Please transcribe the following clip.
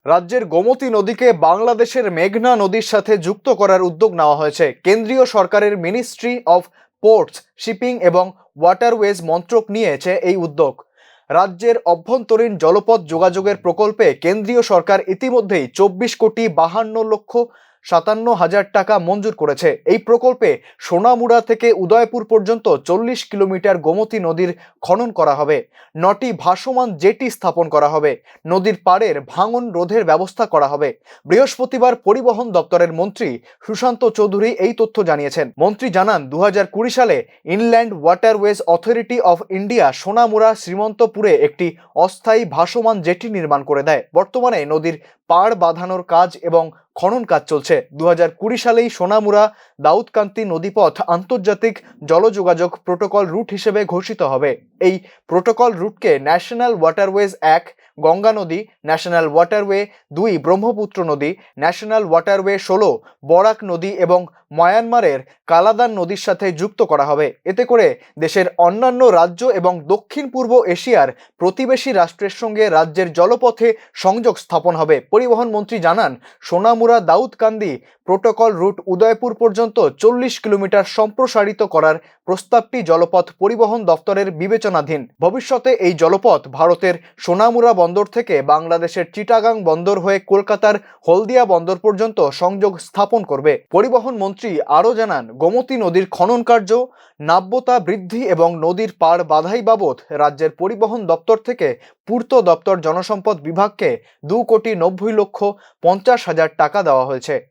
রাজ্যের গোমতী নদীকে বাংলাদেশের মেঘনা নদীর সাথে যুক্ত করার উদ্যোগ নেওয়া হয়েছে। কেন্দ্রীয় সরকারের মিনিস্ট্রি অফ পোর্টস, শিপিং এবং ওয়াটারওয়েজ মন্ত্রক নিয়েছে এই উদ্যোগ। রাজ্যের অভ্যন্তরীণ জলপথ যোগাযোগের প্রকল্পে কেন্দ্রীয় সরকার ইতিমধ্যেই 24,52,57,000 টাকা মঞ্জুর করেছে। এই প্রকল্পে সোনামুড়া থেকে উদয়পুর পর্যন্ত 40 কিলোমিটার গোমতী নদীর খনন করা হবে। 9টি ভাসমান জেটি স্থাপন করা হবে। নদীর পাড়ের ভাঙন রোধের ব্যবস্থা করা হবে। বৃহস্পতিবার পরিবহন দপ্তরের মন্ত্রী সুশান্ত চৌধুরী এই তথ্য জানিয়েছেন। মন্ত্রী জানান, 2020 সালে inland waterways authority of India Sonamura শ্রীমন্তপুরে একটি অস্থায়ী ভাসমান জেটি নির্মাণ করে দেয়। বর্তমানে নদীর পাড় বাঁধানোর কাজ এবং খনন কাজ চলছে। 2020 সালেই সোনামুড়া দাউদকান্দি নদীপথ আন্তর্জাতিক জলযোগাযোগ প্রোটোকল রুট হিসেবে ঘোষিত হবে। এই প্রোটোকল রুটকে ন্যাশনাল ওয়াটারওয়েজ 1 গঙ্গা নদী, ন্যাশনাল ওয়াটারওয়ে 2 ব্রহ্মপুত্র নদী, ন্যাশনাল ওয়াটারওয়ে 16 বরাক নদী এবং মায়ানমারের কালাদান নদীর সাথে যুক্ত করা হবে। এতে করে দেশের অন্যান্য রাজ্য এবং দক্ষিণ পূর্ব এশিয়ার প্রতিবেশী রাষ্ট্রের সঙ্গে রাজ্যের জলপথে সংযোগ স্থাপন হবে। পরিবহন মন্ত্রী জানান, সোনামুড়া দাউদকান্দি প্রোটোকল রুট উদয়পুর পর্যন্ত 40 কিলোমিটার সম্প্রসারিত করার প্রস্তাবটি জলপথ পরিবহন দপ্তরের বিবেচনাধীন। ভবিষ্যতে এই জলপথ ভারতের সোনামুড়া বন্দর থেকে বাংলাদেশের চিটাগাং বন্দর হয়ে কলকাতার হলদিয়া বন্দর পর্যন্ত সংযোগ স্থাপন করবে। পরিবহন মন্ত্রী আরও জানান, গোমতী নদীর খনন কার্য, নাব্যতা বৃদ্ধি এবং নদীর পাড় বাধাই বাবদ রাজ্যের পরিবহন দপ্তর থেকে পূর্ত দপ্তর জনসম্পদ বিভাগকে 2,90,50,000 টাকা দেওয়া হয়েছে।